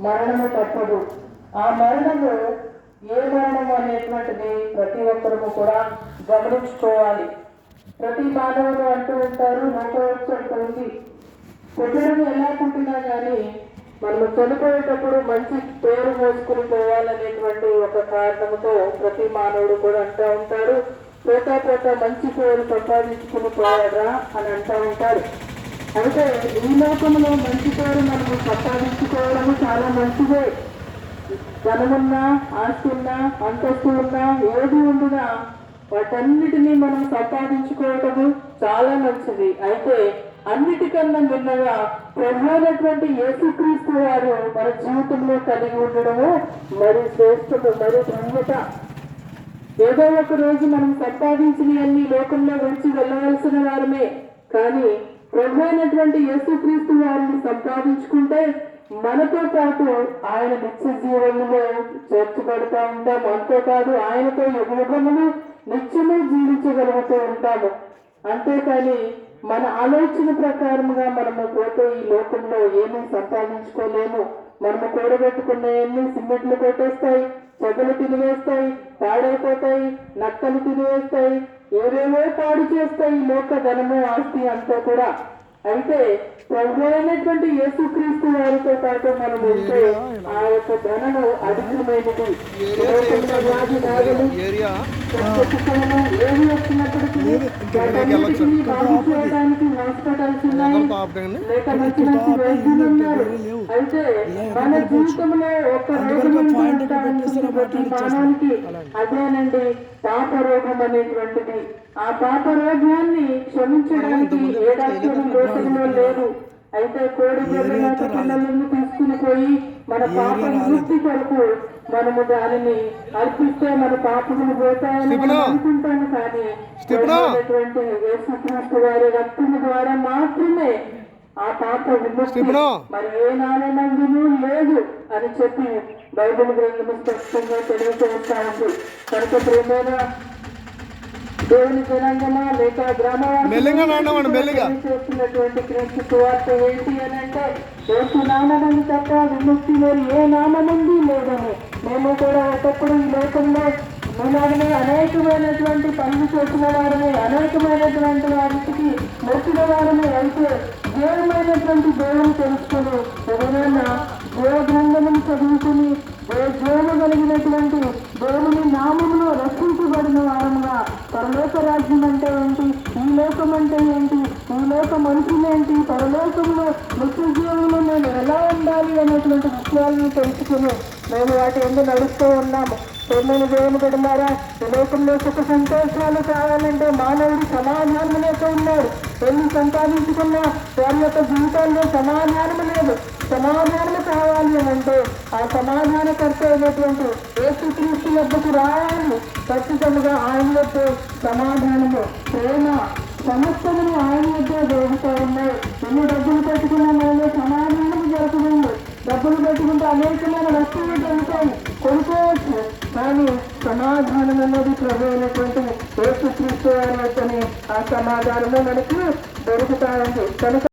మరణము తప్పదు. ఆ మరణము ఏ మరణం అనేటువంటిది ప్రతి ఒక్కరము కూడా గమనించుకోవాలి. ప్రతి మానవుడు అంటూ ఉంటారు, లోకవచ్చు అంటుంది, పుట్టడం ఎలా పుట్టినా కానీ మనము చనిపోయేటప్పుడు మంచి పేరు మోసుకుని పోవాలనేటువంటి ఒక కారణంతో ప్రతి మానవుడు కూడా అంటూ ఉంటారు. పోతా పోతా మంచి పేరు సంపాదించుకుని పోయారా అని అంటూ ఉంటారు. అయితే ఈ లోకంలో మంచి పేరు మనము సంపాదించుకోవడం చాలా మంచిదే. ధనమున్నా, ఆస్తి ఉన్నా, అంతస్తు ఉన్నా, ఏది ఉండినా వాటన్నిటినీ మనం సంపాదించుకోవటము చాలా మంచిది. అయితే అన్నిటికన్నా మిన్నగా ప్రభువైనటువంటి యేసుక్రీస్తు వారు మన జీవితంలో కలిగి ఉండడము మరి శ్రేష్టము, మరి ధన్యత. ఏదో ఒక రోజు మనం సంపాదించిన అన్ని లోకంలో విడిచి వెళ్ళవలసిన వారమే. కానీ ప్రభువైనటువంటి యేసుక్రీస్తు వారిని సంపాదించుకుంటే మనతో పాటు ఆయన నిత్య జీవనంలో చేర్చబడుతూ ఉంటాం. అంతేకాదు ఆయనతో యుగములు నిత్యమే జీవించగలుగుతూ ఉంటాము. అంతేకాని మన ఆలోచన ప్రకారముగా మనము పోతే ఈ లోకంలో ఏమీ సంపాదించుకోలేము. మనము కూడబెట్టుకున్నవన్నీ సిమెంట్లు కొట్టేస్తాయి, చెదలు తినివేస్తాయి, పాడైపోతాయి, నక్కలు తినివేస్తాయి, ఏవేవో పాడు చేస్తాయి ఈ లోక ధనము, ఆస్తి అంతా కూడా. అయితే ప్రభువైనటువంటి యేసుక్రీస్తు వారితో పాటు మనం ఉంటే ఆ యొక్క ధనము అధికమైనది. వ్యాధి బాధలు ఏమి వచ్చినప్పటికీ బాగు చేయడానికి హాస్పిటల్స్ ఉన్నాయి, లేక మంచి మంచి వైద్యులు ఉన్నారు. అయితే మన జీవితంలో ఒక్క రోగం ప్రతి మానవునికి అదేనండి పాప రోగం అనేటువంటిది. ఆ పాప రోగాన్ని క్షమించడానికి ఏ డాక్టర్లు లోకంలో లేరు. అయితే కోడి గొర్రెల పిల్లలను తీసుకుని పోయి మన పాప విముక్తి కొరకు మనము దానిని అర్పిస్తే మన పాపములు పోతాయని అనుకుంటాను. కానీ యేసుక్రీస్తు వారి రక్తము ద్వారా మాత్రమే ఆ పాప విముక్తి మరి ఏ నాణ్యమందును లేదు అని చెప్పి బైబిల్ గ్రంథము స్పష్టంగా తెలియజేస్తా ఉంది. కనుక ప్రేమైన దేవుని జనాంగమా లేక గ్రామస్తున్నటువంటి క్రీస్తు సువార్త ఏంటి అని అంటే యేసు నామమును తప్ప విముక్తి వేరు ఏ నామముంది లేదని. మేము కూడా ఒకప్పుడు ఈ లోకంలో మీలాగనే అనేకమైనటువంటి పనులు చేసిన వారిని, అనేకమైనటువంటి వారికి మొక్కిన వారిని. అయితే జీవమైనటువంటి దేవుని తెలుసుకుని ఏదైనా దేవ గ్రంథమును చదువుకుని జీవము కలిగినటువంటి దేవుని నామములో రక్షించబడిన వారముగా పరలోక రాజ్యం అంటే ఏంటి, ఈ లోకం అంటే ఏంటి, ఈ లోక మనుషులేంటి, పరలోకంలో నిత్య జీవంలో మేము ఎలా ఉండాలి అనేటువంటి విషయాలను తెలుసుకుని మేము వాటి ఎందుకు నడుస్తూ ఉన్నాము. పెళ్ళని దేవుని పెడతారా? ఈ లోకంలో సుఖ సంతోషాలు కావాలంటే మానవుడు సమాధానం లేక ఉన్నాడు. ఎన్ని సంపాదించుకున్నా వారి యొక్క జీవితాల్లో సమాధానం లేదు. సమాధానం కావాలి అని అంటే ఆ సమాధానకర్త అయినటువంటి యేసుక్రీస్తు వద్దకు రావాలి. ఖచ్చితంగా ఆయన యొక్క సమాధానము, ప్రేమ, సమస్తమును ఆయన వద్ద దొరుకుతూ ఉన్నాయి. ఎన్ని డబ్బులు పెట్టుకున్నా మేము సమాధానం జరుగుతుంది. డబ్బులు పెట్టుకుంటే అనేకమైన వస్తువులు దొరుకుతాయి, కొనుక్కోవచ్చు. కానీ సమాధానం అన్నది ప్రభు అయినటువంటి యేసుక్రీస్తు వారి వద్దనే ఆ సమాధానము మనకు దొరుకుతాయండి. కనుక